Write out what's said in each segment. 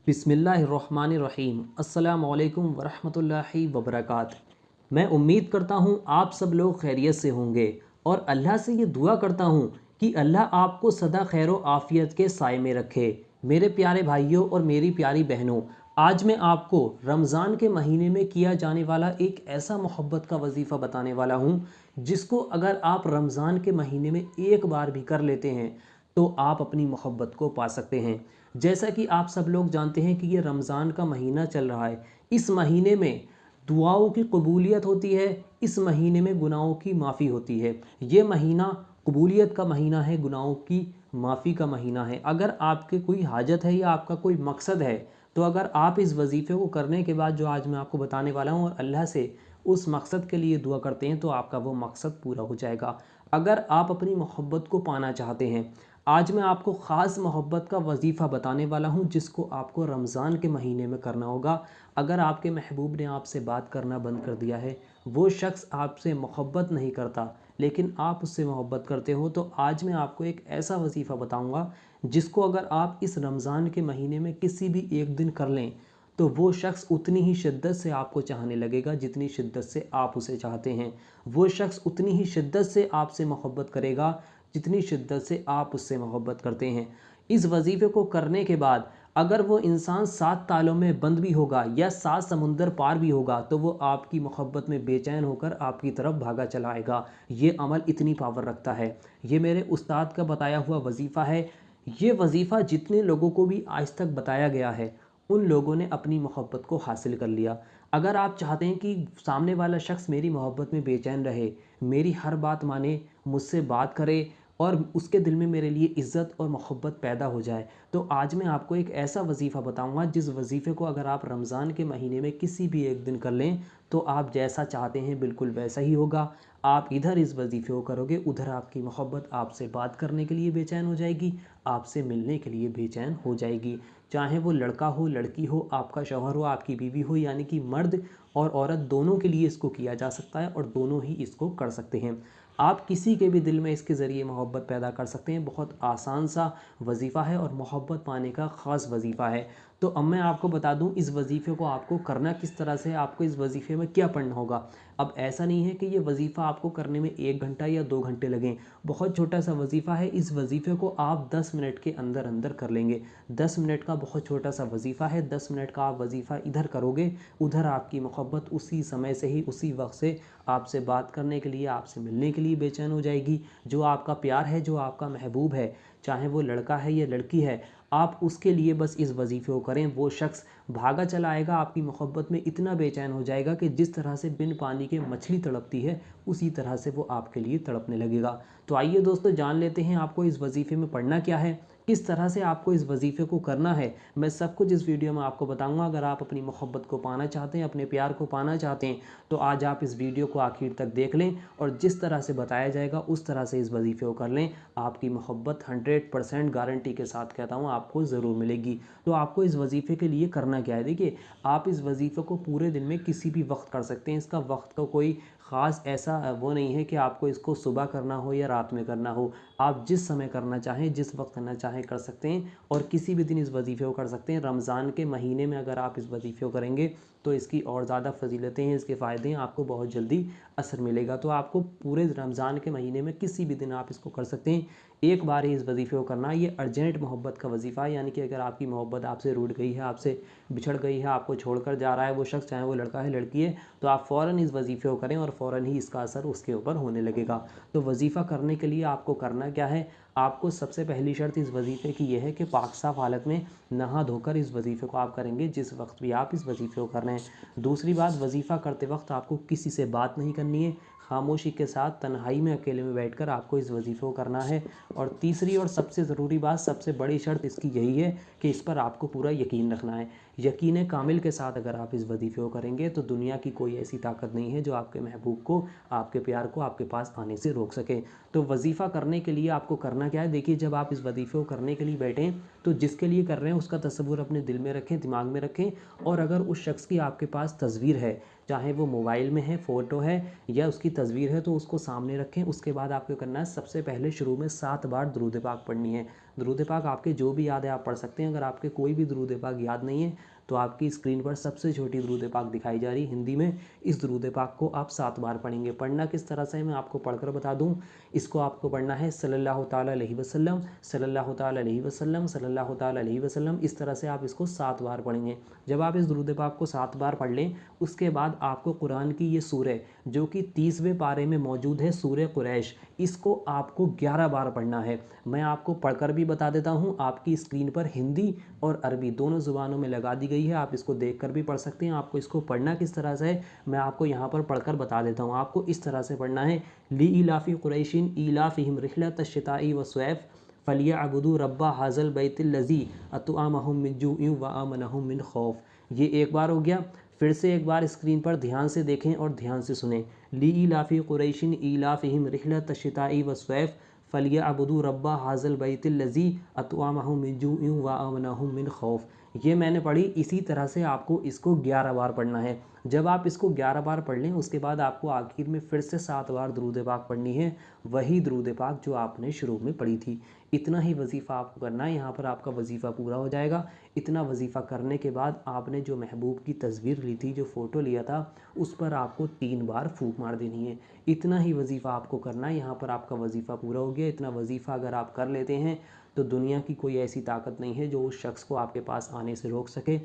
बिस्मिल्लाहिर्रहमानिर्रहीम। अस्सलामु अलैकुम वरहमतुल्लाहि वबरकातुहू। मैं उम्मीद करता हूँ आप सब लोग खैरियत से होंगे और अल्लाह से ये दुआ करता हूँ कि अल्लाह आपको सदा खैर व आफ़ियत के साए में रखे। मेरे प्यारे भाइयों और मेरी प्यारी बहनों, आज मैं आपको रमज़ान के महीने में किया जाने वाला एक ऐसा मोहब्बत का वजीफ़ा बताने वाला हूँ जिसको अगर आप रमज़ान के महीने में एक बार भी कर लेते हैं तो आप अपनी मोहब्बत को पा सकते हैं। जैसा कि आप सब लोग जानते हैं कि ये रमज़ान का महीना चल रहा है। इस महीने में दुआओं की कबूलियत होती है, इस महीने में गुनाहों की माफ़ी होती है। ये महीना कबूलियत का महीना है, गुनाहों की माफ़ी का महीना है। अगर आपके कोई हाजत है या आपका कोई मकसद है तो अगर आप इस वजीफ़े को करने के बाद जो आज मैं आपको बताने वाला हूँ और अल्लाह से उस मकसद के लिए दुआ करते हैं तो आपका वो मकसद पूरा हो जाएगा। अगर आप अपनी मोहब्बत को पाना चाहते हैं, आज मैं आपको ख़ास मोहब्बत का वजीफ़ा बताने वाला हूं जिसको आपको रमज़ान के महीने में करना होगा। अगर आपके महबूब ने आपसे बात करना बंद कर दिया है, वो शख्स आपसे मोहब्बत नहीं करता लेकिन आप उससे मोहब्बत करते हो, तो आज मैं आपको एक ऐसा वजीफ़ा बताऊंगा जिसको अगर आप इस रमज़ान के महीने में किसी भी एक दिन कर लें तो वो शख्स उतनी ही शिद्दत से आपको चाहने लगेगा जितनी शिद्दत से आप उसे चाहते हैं। वो शख्स उतनी ही शिद्दत से आपसे मोहब्बत करेगा जितनी शिद्दत से आप उससे मोहब्बत करते हैं। इस वजीफ़े को करने के बाद अगर वो इंसान 7 तालों में बंद भी होगा या 7 समुंदर पार भी होगा तो वो आपकी मोहब्बत में बेचैन होकर आपकी तरफ भागा चला आएगा। ये अमल इतनी पावर रखता है। ये मेरे उस्ताद का बताया हुआ वजीफ़ा है। ये वजीफ़ा जितने लोगों को भी आज तक बताया गया है उन लोगों ने अपनी मोहब्बत को हासिल कर लिया। अगर आप चाहते हैं कि सामने वाला शख्स मेरी मोहब्बत में बेचैन रहे, मेरी हर बात माने, मुझसे बात करे और उसके दिल में मेरे लिए इज़्ज़त और मोहब्बत पैदा हो जाए, तो आज मैं आपको एक ऐसा वजीफ़ा बताऊंगा जिस वजीफ़े को अगर आप रमज़ान के महीने में किसी भी एक दिन कर लें तो आप जैसा चाहते हैं बिल्कुल वैसा ही होगा। आप इधर इस वजीफ़े को करोगे, उधर आपकी मोहब्बत आपसे बात करने के लिए बेचैन हो जाएगी, आपसे मिलने के लिए बेचैन हो जाएगी। चाहे वो लड़का हो, लड़की हो, आपका शौहर हो, आपकी बीवी हो, यानी कि मर्द और औरत दोनों के लिए इसको किया जा सकता है और दोनों ही इसको कर सकते हैं। आप किसी के भी दिल में इसके ज़रिए मोहब्बत पैदा कर सकते हैं। बहुत आसान सा वजीफ़ा है और मोहब्बत पाने का ख़ास वजीफ़ा है। तो अब मैं आपको बता दूं इस वजीफ़े को आपको करना किस तरह से, आपको इस वजीफ़े में क्या पढ़ना होगा। अब ऐसा नहीं है कि ये वजीफ़ा आपको करने में 1 घंटा या 2 घंटे लगें। बहुत छोटा सा वजीफ़ा है। इस वजीफ़े को आप 10 मिनट के अंदर अंदर कर लेंगे। 10 मिनट का बहुत छोटा सा वजीफ़ा है। 10 मिनट का आप वजीफ़ा इधर करोगे, उधर आपकी मोहब्बत उसी समय से ही, उसी वक्त से आपसे बात करने के लिए, आपसे मिलने के लिए बेचैन हो जाएगी। जो आपका प्यार है, जो आपका महबूब है, चाहे वो लड़का है या लड़की है, आप उसके लिए बस इस वजीफ़े को करें। वो शख्स भागा चला आएगा, आपकी मोहब्बत में इतना बेचैन हो जाएगा कि जिस तरह से बिन पानी के मछली तड़पती है उसी तरह से वो आपके लिए तड़पने लगेगा। तो आइए दोस्तों, जान लेते हैं आपको इस वजीफ़े में पढ़ना क्या है, किस तरह से आपको इस वजीफ़े को करना है। मैं सब कुछ इस वीडियो में आपको बताऊंगा। अगर आप अपनी मोहब्बत को पाना चाहते हैं, अपने प्यार को पाना चाहते हैं, तो आज आप इस वीडियो को आखिर तक देख लें और जिस तरह से बताया जाएगा उस तरह से इस वजीफ़े को कर लें। आपकी मोहब्बत 100% गारंटी के साथ कहता हूँ आपको ज़रूर मिलेगी। तो आपको इस वजीफ़े के लिए करना क्या है, देखिए, आप इस वजीफ़े को पूरे दिन में किसी भी वक्त कर सकते हैं। इसका वक्त का कोई ख़ास ऐसा वो नहीं है कि आपको इसको सुबह करना हो या रात में करना हो। आप जिस समय करना चाहें, जिस वक्त करना चाहें कर सकते हैं और किसी भी दिन इस वजीफ़े को कर सकते हैं। रमज़ान के महीने में अगर आप इस वजीफ़े को करेंगे तो इसकी और ज़्यादा फजीलतें हैं, इसके फ़ायदे हैं, आपको बहुत जल्दी असर मिलेगा। तो आपको पूरे रमज़ान के महीने में किसी भी दिन आप इसको कर सकते हैं। एक बार ही इस वजीफ़े को करना। ये अर्जेंट मोहब्बत का वजीफ़ा है, यानी कि अगर आपकी मोहब्बत आपसे रूठ गई है, आपसे बिछड़ गई है, आपको छोड़कर जा रहा है वो शख्स, चाहे वो लड़का है लड़की है, तो आप फ़ौरन इस वजीफ़े को करें और फ़ौरन ही इसका असर उसके ऊपर होने लगेगा। तो वजीफ़ा करने के लिए आपको करना क्या है, आपको सबसे पहली शर्त इस वजीफ़े की यह है कि पाक साफ़ हालत में नहा धोकर इस वजीफ़े को आप करेंगे जिस वक्त भी आप इस वजीफ़े को कर रहे हैं। दूसरी बात, वजीफ़ा करते वक्त आपको किसी से बात नहीं करनी है, खामोशी के साथ तन्हाई में अकेले में बैठकर आपको इस वजीफ़े को करना है। और तीसरी और सबसे ज़रूरी बात, सबसे बड़ी शर्त इसकी यही है कि इस पर आपको पूरा यकीन रखना है। यकीन कामिल के साथ अगर आप इस वजीफ़े को करेंगे तो दुनिया की कोई ऐसी ताकत नहीं है जो आपके महबूब को, आपके प्यार को आपके पास आने से रोक सके। तो वजीफ़ा करने के लिए आपको करना क्या है, देखिए, जब आप इस वजीफ़े को करने के लिए बैठें तो जिसके लिए कर रहे हैं उसका तस्वुर अपने दिल में रखें, दिमाग में रखें। और अगर उस शख्स की आपके पास तस्वीर है चाहे वो मोबाइल में है, फ़ोटो है या उसकी तस्वीर है, तो उसको सामने रखें। उसके बाद आपको करना है, सबसे पहले शुरू में 7 बार दुरूद पाक पढ़नी है। दुरूद पाक आपके जो भी याद है आप पढ़ सकते हैं। अगर आपके कोई भी दुरूद पाक याद नहीं है तो आपकी स्क्रीन पर सबसे छोटी दुरूद पाक दिखाई जा रही है हिंदी में। इस दुरूद पाक को आप 7 बार पढ़ेंगे। पढ़ना किस तरह से है मैं आपको पढ़कर बता दूं। इसको आपको पढ़ना है सल्लल्लाहु ताला अलैहि वसल्लम, सल्लल्लाहु ताला अलैहि वसल्लम, सल्लल्लाहु ताला अलैहि वसल्लम। इस तरह से आप इसको 7 बार पढ़ेंगे। जब आप इस दुरूद पाक को 7 बार पढ़ लें, उसके बाद आपको कुरान की ये सूरह जो कि 30वें पारे में मौजूद है, सूरह कुरैश, इसको आपको 11 बार पढ़ना है। मैं आपको पढ़कर भी बता देता हूँ। आपकी स्क्रीन पर हिंदी और अरबी दोनों ज़ुबानों में लगा दी गई है। आप इसको देखकर भी पढ़ सकते हैं। आपको इसको पढ़ना किस तरह से है मैं आपको यहाँ पर पढ़कर बता देता हूँ। आपको इस तरह से पढ़ना है, ली इलाफ़ी कुरैशिन इलाफ़िहिम रिहलतश्शिताई वस्सैफ़ फलियअबुदू रब्बा हाज़ल बैतिल्लज़ी अतअमहुम मिन जूइन व आमनहुम मिन खौफ। ये एक बार हो गया। फिर से एक बार स्क्रीन पर ध्यान से देखें और ध्यान से सुने। ली इलाफ़ी कुरैशिन इलाफ़िहिम रिहलतश्शिताई वस्सैफ़ फलियअबुदू रब्बा हाज़ल बैतिल्लज़ी अतअमहुम मिन जूइन व आमनहुम मिन खौफ। ये मैंने पढ़ी। इसी तरह से आपको इसको 11 बार पढ़ना है। जब आप इसको 11 बार पढ़ लें, उसके बाद आपको आखिर में फिर से 7 बार दुरूद पाक पढ़नी है, वही दुरूद पाक जो आपने शुरू में पढ़ी थी। इतना ही वजीफ़ा आपको करना है। यहाँ पर आपका वजीफ़ा पूरा हो जाएगा। इतना वजीफ़ा करने के बाद आपने जो महबूब की तस्वीर ली थी, जो फ़ोटो लिया था, उस पर आपको 3 बार फूंक मार देनी है। इतना ही वजीफ़ा आपको करना है। यहाँ पर आपका वजीफ़ा पूरा हो गया। इतना वजीफ़ा अगर आप कर लेते हैं तो दुनिया की कोई ऐसी ताकत नहीं है जो उस शख्स को आपके पास आने से रोक सके।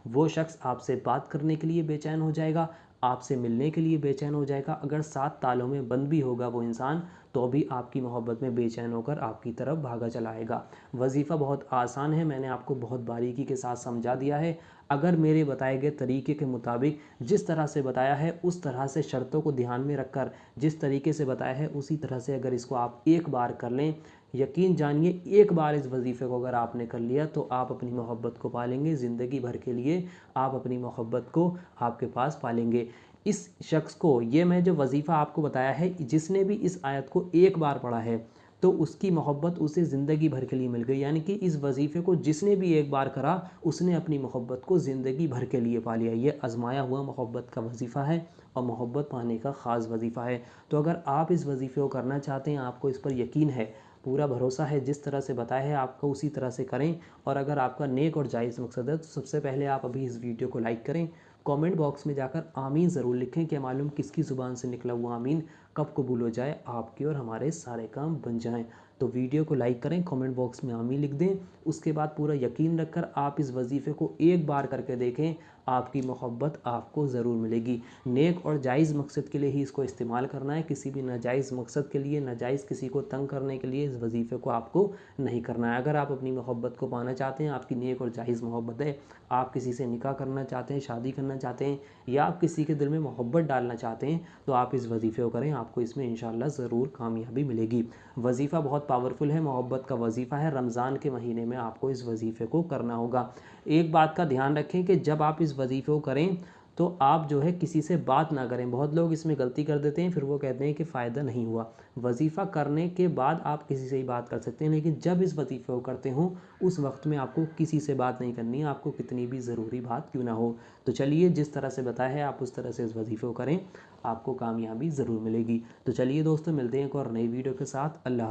वो शख्स आपसे बात करने के लिए बेचैन हो जाएगा, आपसे मिलने के लिए बेचैन हो जाएगा। अगर 7 तालों में बंद भी होगा वो इंसान, तो भी आपकी मोहब्बत में बेचैन होकर आपकी तरफ भागा चला आएगा। वजीफ़ा बहुत आसान है। मैंने आपको बहुत बारीकी के साथ समझा दिया है। अगर मेरे बताए गए तरीके के मुताबिक जिस तरह से बताया है, उस तरह से शर्तों को ध्यान में रखकर जिस तरीके से बताया है, उसी तरह से अगर इसको आप एक बार कर लें, यकीन जानिए एक बार इस वजीफ़े को अगर आपने कर लिया तो आप अपनी मोहब्बत को पालेंगे। ज़िंदगी भर के लिए आप अपनी मोहब्बत को आपके पास पालेंगे। इस शख्स को ये मैं जो वजीफ़ा आपको बताया है, जिसने भी इस आयत को एक बार पढ़ा है तो उसकी मोहब्बत उसे ज़िंदगी भर के लिए मिल गई। यानी कि इस वजीफ़े को जिसने भी एक बार करा, उसने अपनी मोहब्बत को ज़िंदगी भर के लिए पा लिया। ये आजमाया हुआ मोहब्बत का वजीफ़ा है और मोहब्बत पाने का ख़ास वजीफ़ा है। तो अगर आप इस वजीफ़े को करना चाहते हैं, आपको इस पर यकीन है, पूरा भरोसा है, जिस तरह से बताया है आपको उसी तरह से करें। और अगर आपका नेक और जायज़ मकसद है तो सबसे पहले आप अभी इस वीडियो को लाइक करें। कमेंट बॉक्स में जाकर आमीन ज़रूर लिखें। कि मालूम किसकी ज़ुबान से निकला हुआ आमीन कब कबूल हो जाए, आपके और हमारे सारे काम बन जाएं। तो वीडियो को लाइक करें, कमेंट बॉक्स में आमीन लिख दें। उसके बाद पूरा यकीन रखकर आप इस वजीफ़े को एक बार करके देखें, आपकी मोहब्बत आपको ज़रूर मिलेगी। नेक और जायज़ मकसद के लिए ही इसको इस्तेमाल करना है। किसी भी नाजायज़ मकसद के लिए, नाजायज़ किसी को तंग करने के लिए इस वजीफ़े को आपको नहीं करना है। अगर आप अपनी मोहब्बत को पाना चाहते हैं, आपकी नेक और जायज़ मोहब्बत है, आप किसी से निकाह करना चाहते हैं, शादी करना चाहते हैं, या आप किसी के दिल में मोहब्बत डालना चाहते हैं, तो आप इस वजीफ़े को करें। आपको इसमें इंशाअल्लाह ज़रूर कामयाबी मिलेगी। वजीफ़ा बहुत पावरफुल है, मोहब्बत का वजीफ़ा है। रमज़ान के महीने में आपको इस वजीफ़े को करना होगा। एक बात का ध्यान रखें कि जब आप इस वजीफ़े को करें तो आप जो है किसी से बात ना करें। बहुत लोग इसमें गलती कर देते हैं, फिर वो कहते हैं कि फ़ायदा नहीं हुआ। वजीफ़ा करने के बाद आप किसी से ही बात कर सकते हैं, लेकिन जब इस वजीफ़े को करते हो उस वक्त में आपको किसी से बात नहीं करनी है, आपको कितनी भी ज़रूरी बात क्यों ना हो। तो चलिए, जिस तरह से बताया है आप उस तरह से इस वजीफ़े को करें, आपको कामयाबी ज़रूर मिलेगी। तो चलिए दोस्तों, मिलते हैं एक और नई वीडियो के साथ। अल्लाह हाफ़िज़।